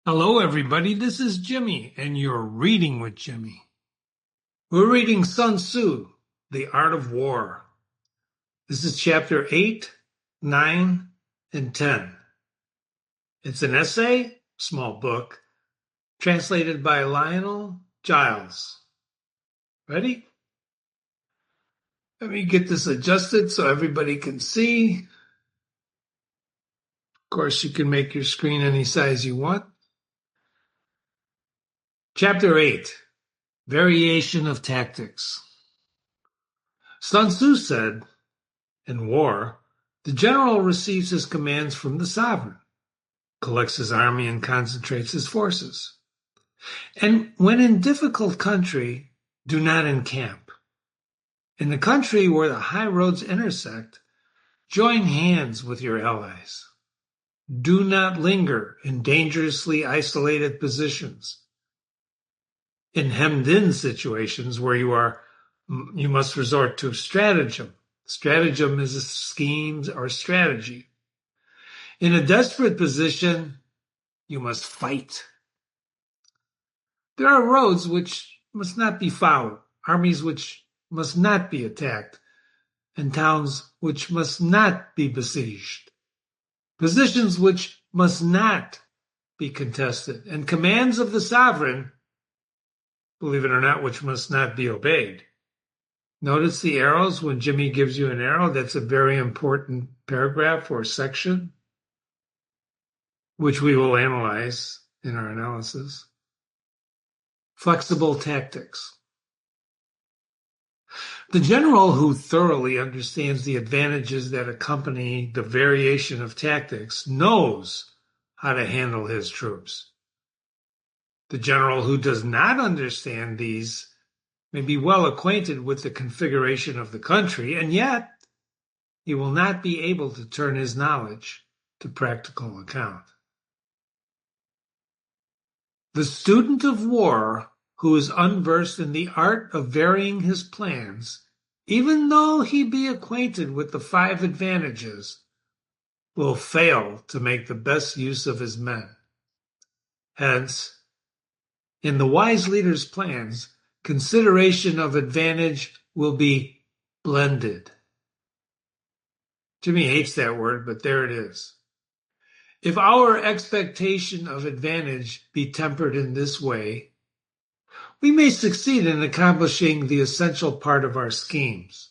Hello, everybody. This is Jimmy, and you're reading with Jimmy. We're reading Sun Tzu, The Art of War. This is chapter 8, 9, and 10. It's an essay, small book, translated by Lionel Giles. Ready? Let me get this adjusted so everybody can see. Of course, you can make your screen any size you want. Chapter 8, Variation of Tactics. Sun Tzu said, in war, the general receives his commands from the sovereign, collects his army and concentrates his forces. And when in difficult country, do not encamp. In the country where the high roads intersect, join hands with your allies. Do not linger in dangerously isolated positions. In hemmed-in situations where you must resort to stratagem. Stratagem is a scheme or strategy. In a desperate position, you must fight. There are roads which must not be followed, armies which must not be attacked, and towns which must not be besieged, positions which must not be contested, and commands of the sovereign, believe it or not, which must not be obeyed. Notice the arrows when Jimmy gives you an arrow. That's a very important paragraph or section, which we will analyze in our analysis. Flexible tactics. The general who thoroughly understands the advantages that accompany the variation of tactics knows how to handle his troops. The general who does not understand these may be well acquainted with the configuration of the country, and yet he will not be able to turn his knowledge to practical account. The student of war who is unversed in the art of varying his plans, even though he be acquainted with the 5 advantages, will fail to make the best use of his men. Hence, in the wise leader's plans, consideration of advantage will be blended. Jimmy hates that word, but there it is. If our expectation of advantage be tempered in this way, we may succeed in accomplishing the essential part of our schemes.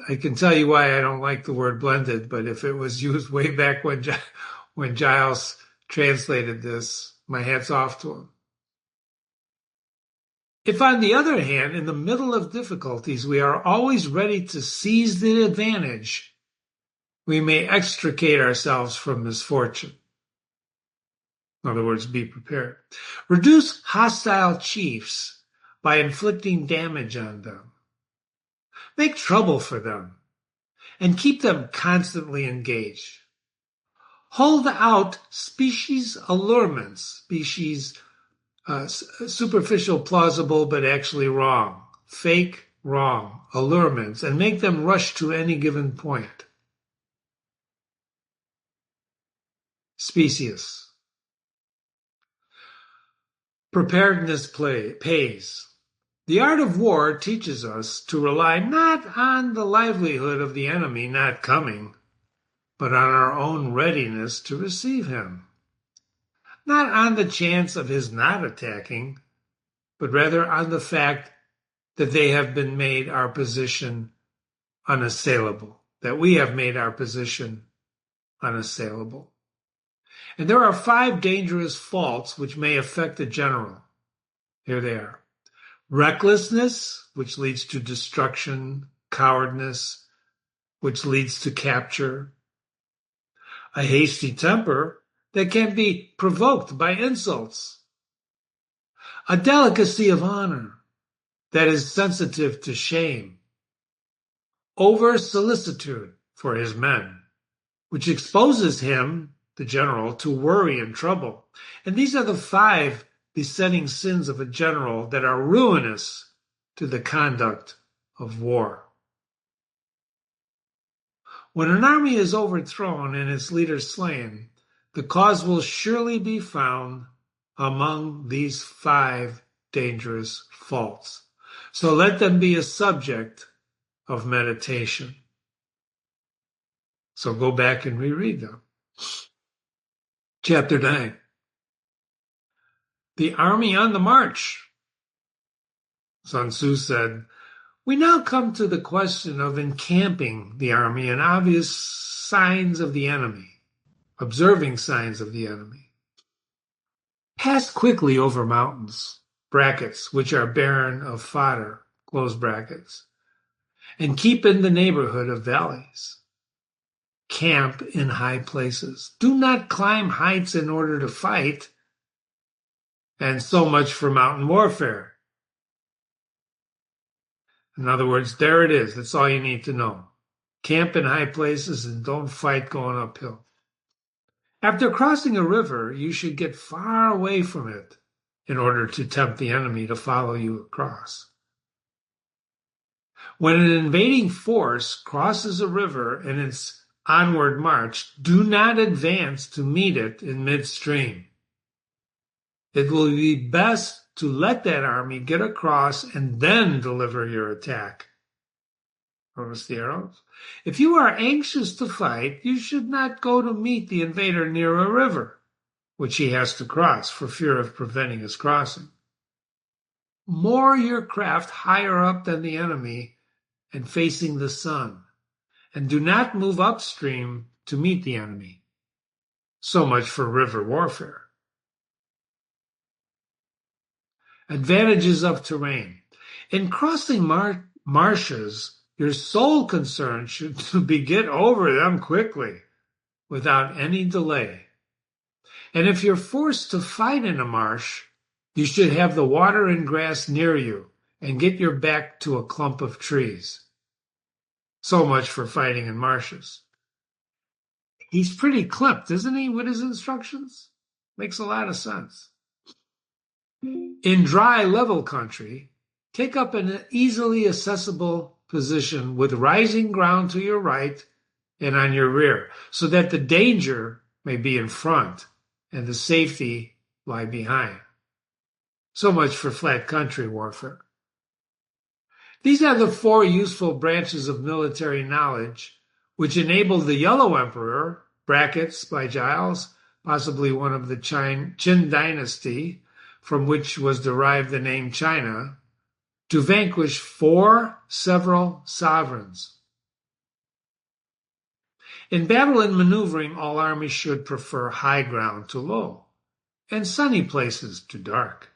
I can tell you why I don't like the word blended, but if it was used way back when Giles translated this, my hat's off to him. If, on the other hand, in the middle of difficulties, we are always ready to seize the advantage, we may extricate ourselves from misfortune. In other words, be prepared. Reduce hostile chiefs by inflicting damage on them. Make trouble for them and keep them constantly engaged. Hold out species allurements, superficial, plausible, but actually wrong, fake, wrong allurements, and make them rush to any given point. Specious. Preparedness pays. The art of war teaches us to rely not on the livelihood of the enemy not coming, but on our own readiness to receive him. Not on the chance of his not attacking, but rather on the fact that they have been made our position unassailable, that we have made our position unassailable. And there are 5 dangerous faults which may affect the general. Here they are. Recklessness, which leads to destruction, cowardness, which leads to capture. A hasty temper that can be provoked by insults. A delicacy of honor that is sensitive to shame. Over-solicitude for his men, which exposes him, the general, to worry and trouble. And these are the 5 besetting sins of a general that are ruinous to the conduct of war. When an army is overthrown and its leader slain, the cause will surely be found among these 5 dangerous faults. So let them be a subject of meditation. So go back and reread them. Chapter 9. The army on the march. Sun Tzu said, we now come to the question of encamping the army and obvious signs of the enemy, observing signs of the enemy. Pass quickly over mountains, brackets, which are barren of fodder, close brackets, and keep in the neighborhood of valleys. Camp in high places. Do not climb heights in order to fight. And so much for mountain warfare. In other words, there it is. That's all you need to know. Camp in high places and don't fight going uphill. After crossing a river, you should get far away from it in order to tempt the enemy to follow you across. When an invading force crosses a river in its onward march, do not advance to meet it in midstream. It will be best to let that army get across and then deliver your attack. Notice the arrows. If you are anxious to fight, you should not go to meet the invader near a river, which he has to cross for fear of preventing his crossing. Moor your craft higher up than the enemy and facing the sun, and do not move upstream to meet the enemy. So much for river warfare. Advantages of terrain. In crossing marshes, your sole concern should be get over them quickly, without any delay. And if you're forced to fight in a marsh, you should have the water and grass near you and get your back to a clump of trees. So much for fighting in marshes. He's pretty clipped, isn't he, with his instructions? Makes a lot of sense. In dry, level country, take up an easily accessible position with rising ground to your right and on your rear, so that the danger may be in front and the safety lie behind. So much for flat country warfare. These are the 4 useful branches of military knowledge which enabled the Yellow Emperor, brackets by Giles, possibly one of the Qin dynasty, from which was derived the name China, to vanquish 4 several sovereigns. In battle and maneuvering, all armies should prefer high ground to low, and sunny places to dark.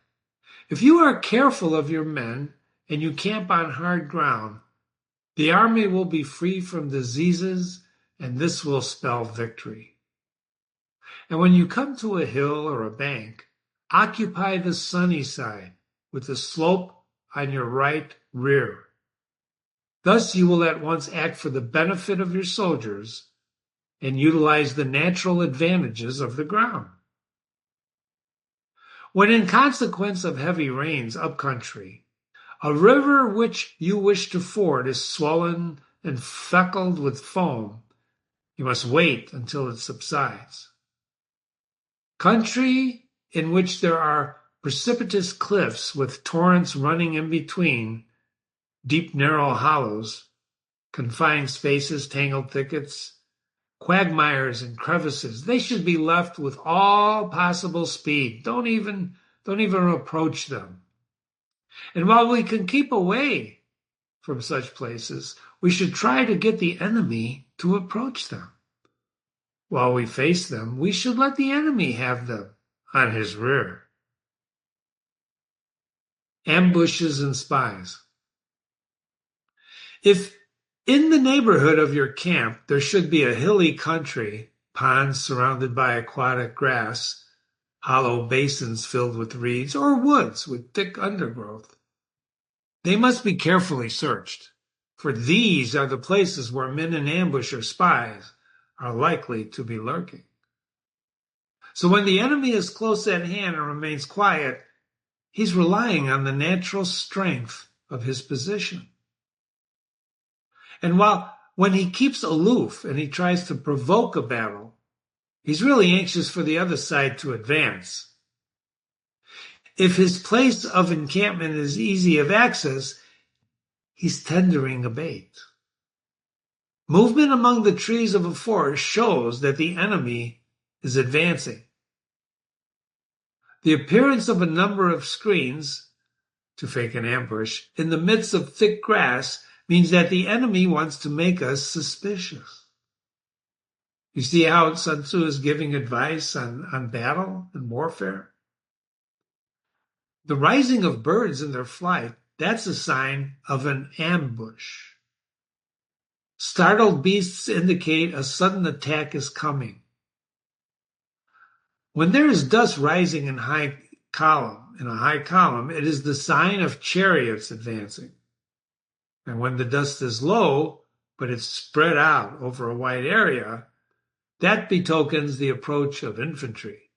If you are careful of your men and you camp on hard ground, the army will be free from diseases, and this will spell victory. And when you come to a hill or a bank, occupy the sunny side with the slope on your right rear. Thus you will at once act for the benefit of your soldiers and utilize the natural advantages of the ground. When in consequence of heavy rains upcountry, a river which you wish to ford is swollen and feckled with foam, you must wait until it subsides. Country in which there are precipitous cliffs with torrents running in between, deep narrow hollows, confined spaces, tangled thickets, quagmires and crevices, they should be left with all possible speed. Don't even approach them. And while we can keep away from such places, we should try to get the enemy to approach them. While we face them, we should let the enemy have them on his rear. Ambushes and spies. If in the neighborhood of your camp there should be a hilly country, ponds surrounded by aquatic grass, hollow basins filled with reeds, or woods with thick undergrowth, they must be carefully searched, for these are the places where men in ambush or spies are likely to be lurking. So when the enemy is close at hand and remains quiet, he's relying on the natural strength of his position. And when he keeps aloof and he tries to provoke a battle, He's really anxious for the other side to advance. If his place of encampment is easy of access, he's tendering a bait. Movement among the trees of a forest shows that the enemy is advancing. The appearance of a number of screens, to fake an ambush, in the midst of thick grass means that the enemy wants to make us suspicious. You see how Sun Tzu is giving advice on battle and warfare? The rising of birds in their flight, that's a sign of an ambush. Startled beasts indicate a sudden attack is coming. When there is dust rising in a high column, it is the sign of chariots advancing. And when the dust is low, but it's spread out over a wide area, that betokens the approach of infantry.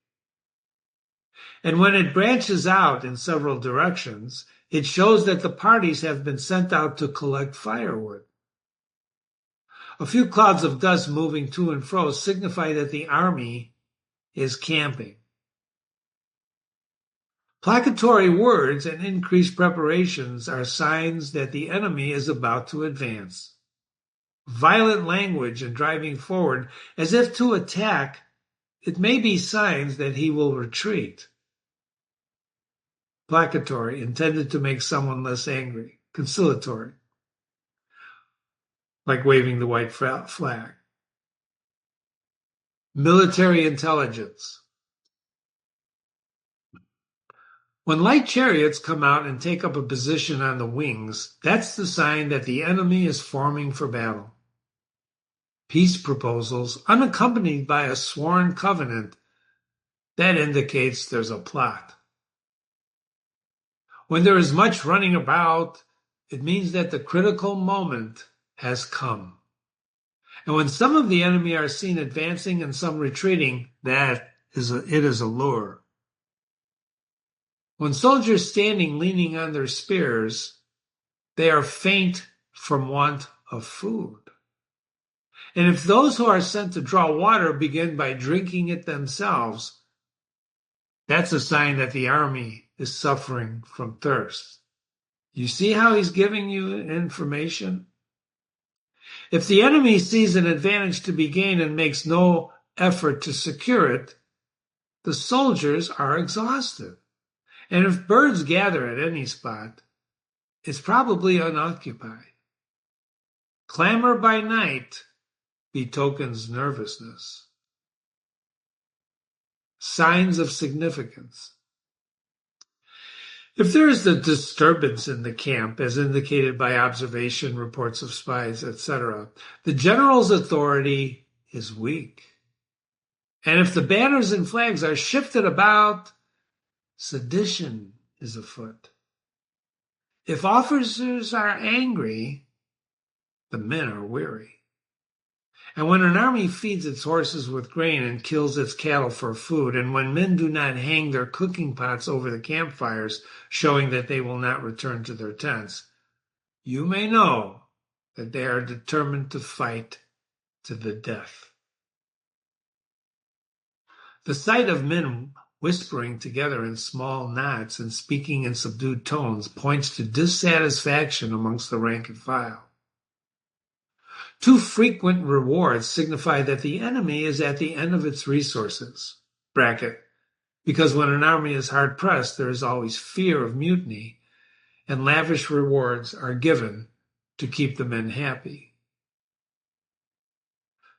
And when it branches out in several directions, it shows that the parties have been sent out to collect firewood. A few clouds of dust moving to and fro signify that the army is camping. Placatory words and increased preparations are signs that the enemy is about to advance. Violent language and driving forward as if to attack, it may be signs that he will retreat. Placatory, intended to make someone less angry. Conciliatory, like waving the white flag. Military intelligence. When light chariots come out and take up a position on the wings, that's the sign that the enemy is forming for battle. Peace proposals, unaccompanied by a sworn covenant, that indicates there's a plot. When there is much running about, it means that the critical moment has come. And when some of the enemy are seen advancing and some retreating, it is a lure. When soldiers standing leaning on their spears, they are faint from want of food. And if those who are sent to draw water begin by drinking it themselves, that's a sign that the army is suffering from thirst. You see how he's giving you information? If the enemy sees an advantage to be gained and makes no effort to secure it, the soldiers are exhausted. And if birds gather at any spot, it's probably unoccupied. Clamor by night betokens nervousness. Signs of significance. If there is a disturbance in the camp, as indicated by observation, reports of spies, etc., the general's authority is weak. And if the banners and flags are shifted about, sedition is afoot. If officers are angry, the men are weary. And when an army feeds its horses with grain and kills its cattle for food, and when men do not hang their cooking pots over the campfires, showing that they will not return to their tents, you may know that they are determined to fight to the death. The sight of men whispering together in small knots and speaking in subdued tones points to dissatisfaction amongst the rank and file. Too frequent rewards signify that the enemy is at the end of its resources. Because when an army is hard pressed, there is always fear of mutiny, and lavish rewards are given to keep the men happy.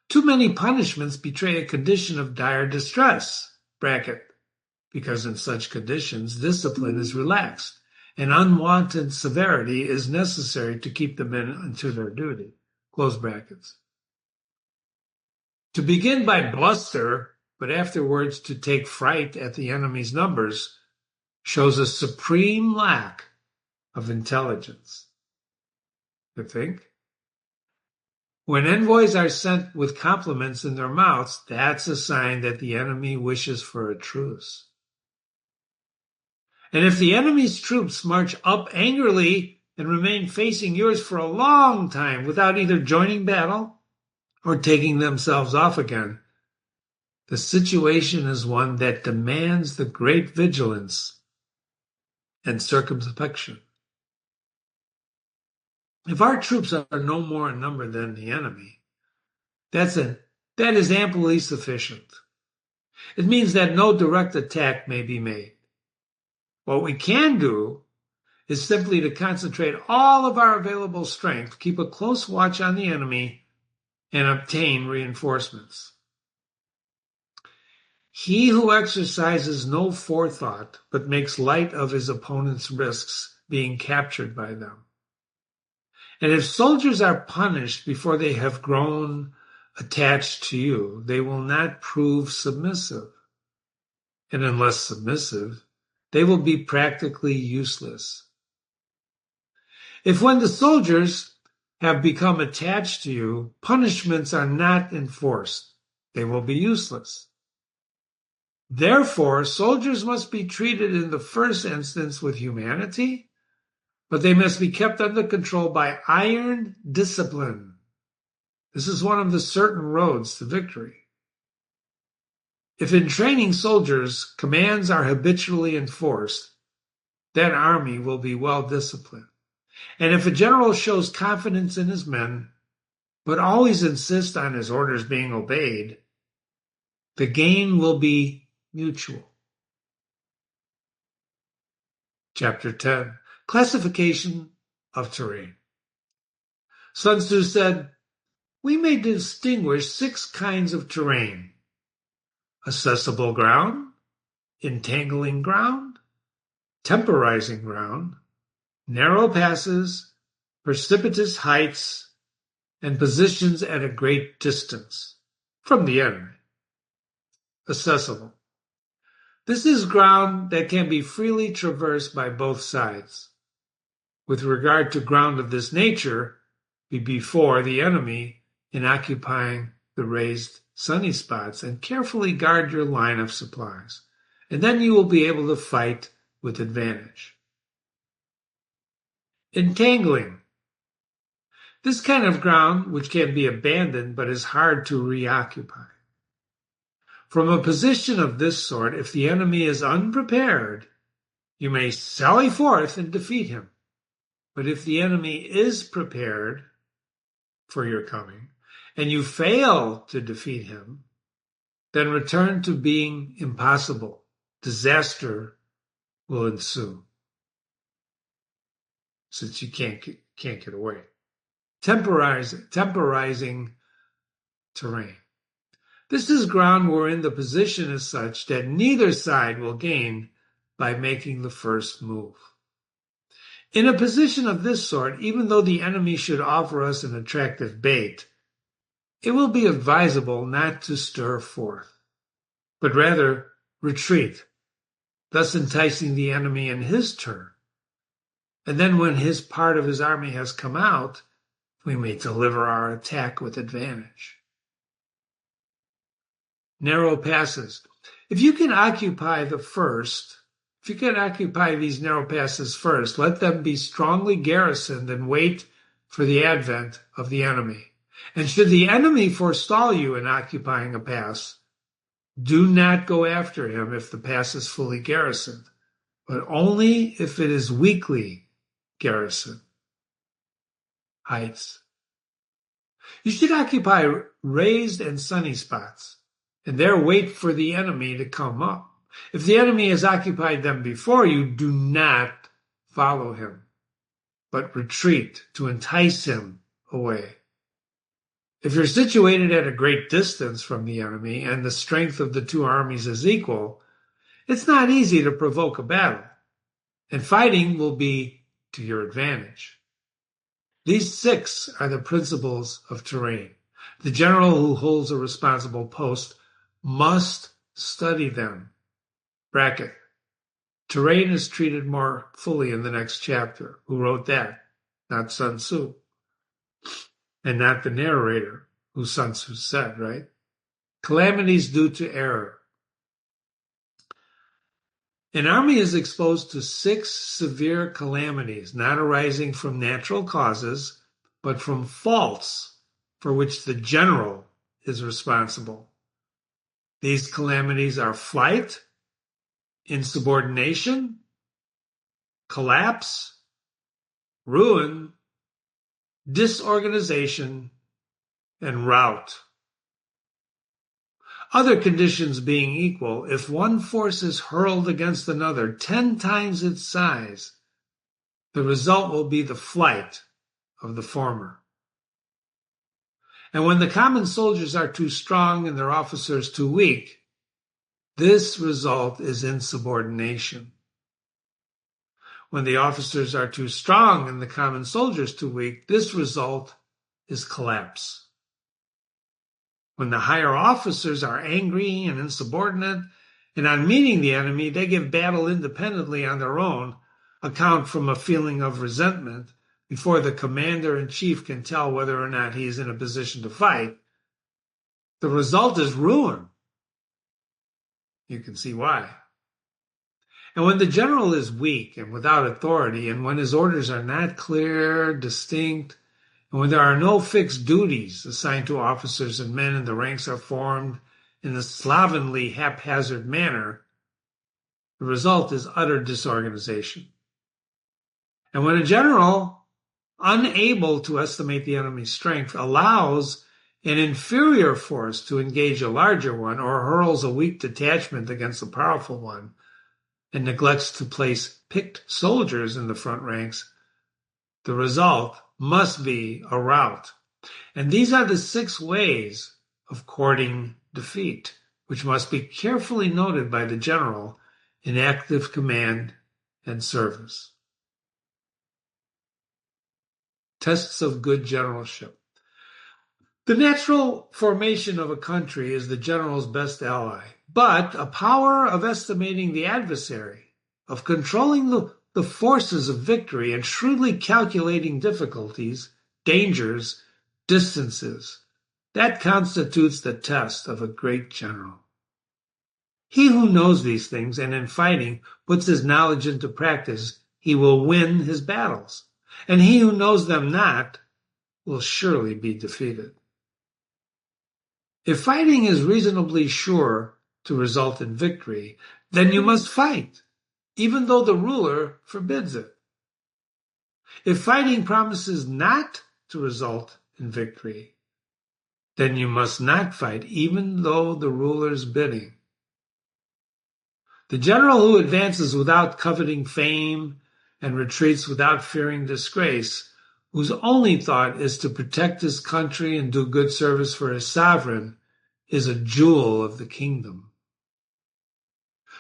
Too many punishments betray a condition of dire distress. Because in such conditions, discipline is relaxed, and unwanted severity is necessary to keep the men to their duty. Close brackets. To begin by bluster, but afterwards to take fright at the enemy's numbers, shows a supreme lack of intelligence. You think? When envoys are sent with compliments in their mouths, that's a sign that the enemy wishes for a truce. And if the enemy's troops march up angrily and remain facing yours for a long time without either joining battle or taking themselves off again, The situation is one that demands the great vigilance and circumspection. If our troops are no more in number than the enemy, that is amply sufficient. It means that no direct attack may be made. What we can do is simply to concentrate all of our available strength, keep a close watch on the enemy, and obtain reinforcements. He who exercises no forethought but makes light of his opponent's risks being captured by them. And if soldiers are punished before they have grown attached to you, they will not prove submissive. And unless submissive, they will be practically useless. If when the soldiers have become attached to you, punishments are not enforced, they will be useless. Therefore, soldiers must be treated in the first instance with humanity, but they must be kept under control by iron discipline. This is one of the certain roads to victory. If in training soldiers, commands are habitually enforced, that army will be well disciplined. And if a general shows confidence in his men, but always insists on his orders being obeyed, the gain will be mutual. Chapter 10, Classification of Terrain. Sun Tzu said, we may distinguish 6 kinds of terrain: accessible ground, entangling ground, temporizing ground, narrow passes, precipitous heights, and positions at a great distance from the enemy. Accessible. This is ground that can be freely traversed by both sides. With regard to ground of this nature, be before the enemy in occupying the raised sunny spots and carefully guard your line of supplies, and then you will be able to fight with advantage. Entangling. This kind of ground, which can be abandoned but is hard to reoccupy. From a position of this sort, if the enemy is unprepared, you may sally forth and defeat him. But if the enemy is prepared for your coming, and you fail to defeat him, then return to being impossible. Disaster will ensue, since you can't get away. Temporizing terrain. This is ground wherein the position is such that neither side will gain by making the first move. In a position of this sort, even though the enemy should offer us an attractive bait, it will be advisable not to stir forth, but rather retreat, thus enticing the enemy in his turn. And then when his part of his army has come out, we may deliver our attack with advantage. Narrow passes. If you can occupy these narrow passes first, let them be strongly garrisoned and wait for the advent of the enemy. And should the enemy forestall you in occupying a pass, do not go after him if the pass is fully garrisoned, but only if it is weakly garrisoned. Heights. You should occupy raised and sunny spots, and there wait for the enemy to come up. If the enemy has occupied them before you, do not follow him, but retreat to entice him away. If you're situated at a great distance from the enemy and the strength of the two armies is equal, it's not easy to provoke a battle, and fighting will be to your advantage. These 6 are the principles of terrain. The general who holds a responsible post must study them. Bracket. Terrain is treated more fully in the next chapter. Who wrote that? Not Sun Tzu. And not the narrator, who Sun Tzu said, right? Calamities due to error. An army is exposed to 6 severe calamities, not arising from natural causes, but from faults for which the general is responsible. These calamities are flight, insubordination, collapse, ruin, disorganization, and rout. Other conditions being equal, if one force is hurled against another 10 times its size, the result will be the flight of the former. And when the common soldiers are too strong and their officers too weak, this result is insubordination. When the officers are too strong and the common soldiers too weak, this result is collapse. When the higher officers are angry and insubordinate, and on meeting the enemy, they give battle independently on their own account from a feeling of resentment before the commander-in-chief can tell whether or not he is in a position to fight, the result is ruin. You can see why. And when the general is weak and without authority, and when his orders are not clear, distinct, and when there are no fixed duties assigned to officers and men and the ranks are formed in a slovenly, haphazard manner, the result is utter disorganization. And when a general, unable to estimate the enemy's strength, allows an inferior force to engage a larger one or hurls a weak detachment against a powerful one, and neglects to place picked soldiers in the front ranks, the result must be a rout. And these are the 6 ways of courting defeat, which must be carefully noted by the general in active command and service. Tests of good generalship. The natural formation of a country is the general's best ally, but a power of estimating the adversary, of controlling the forces of victory and shrewdly calculating difficulties, dangers, distances, that constitutes the test of a great general. He who knows these things and in fighting puts his knowledge into practice, he will win his battles, and he who knows them not will surely be defeated. If fighting is reasonably sure to result in victory, then you must fight, even though the ruler forbids it. If fighting promises not to result in victory, then you must not fight, even though the ruler's bidding. The general who advances without coveting fame and retreats without fearing disgrace, whose only thought is to protect his country and do good service for his sovereign, is a jewel of the kingdom.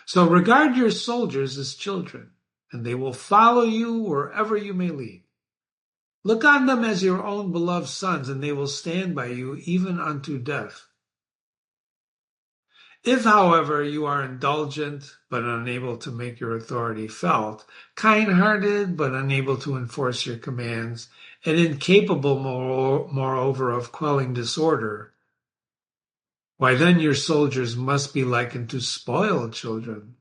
So regard your soldiers as children, and they will follow you wherever you may lead. Look on them as your own beloved sons, and they will stand by you even unto death. If, however, you are indulgent but unable to make your authority felt, kind-hearted but unable to enforce your commands, and incapable, moreover, of quelling disorder, why then your soldiers must be likened to spoiled children,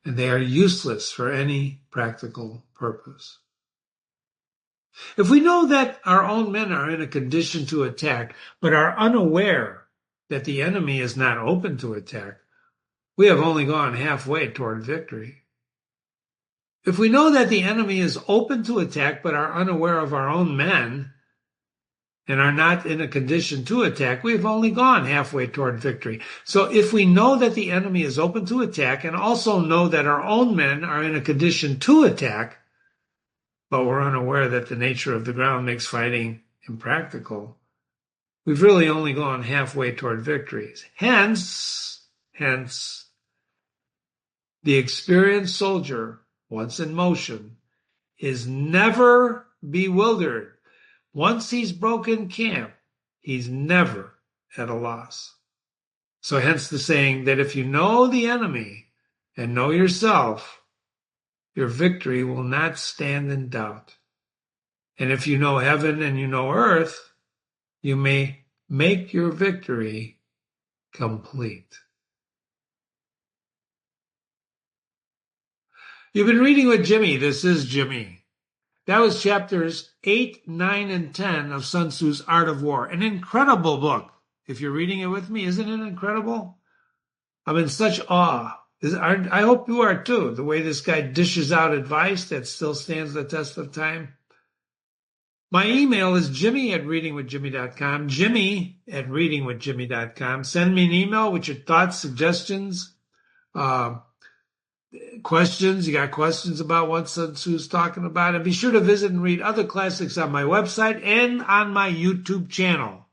and they are useless for any practical purpose. If we know that our own men are in a condition to attack, but are unaware that the enemy is not open to attack, we have only gone halfway toward victory. If we know that the enemy is open to attack, but are unaware of our own men, and are not in a condition to attack, we have only gone halfway toward victory. So if we know that the enemy is open to attack, and also know that our own men are in a condition to attack, but we're unaware that the nature of the ground makes fighting impractical, we've really only gone halfway toward victories. Hence, the experienced soldier, once in motion, is never bewildered. Once he's broken camp, he's never at a loss. So hence the saying that if you know the enemy and know yourself, your victory will not stand in doubt. And if you know heaven and you know earth, you may make your victory complete. You've been reading with Jimmy. This is Jimmy. That was chapters 8, 9, and 10 of Sun Tzu's Art of War. An incredible book. If you're reading it with me, isn't it incredible? I'm in such awe. I hope you are too. The way this guy dishes out advice that still stands the test of time. My email is jimmy@readingwithjimmy.com, jimmy@readingwithjimmy.com. Send me an email with your thoughts, suggestions, uh, questions. You got questions about what Sun Tzu is talking about. And be sure to visit and read other classics on my website and on my YouTube channel.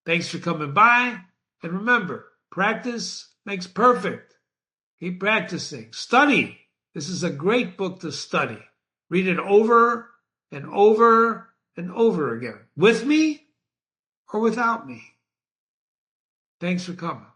Thanks for coming by. And remember, practice makes perfect. Keep practicing. Study. This is a great book to study. Read it over and over and over again. With me or without me. Thanks for coming.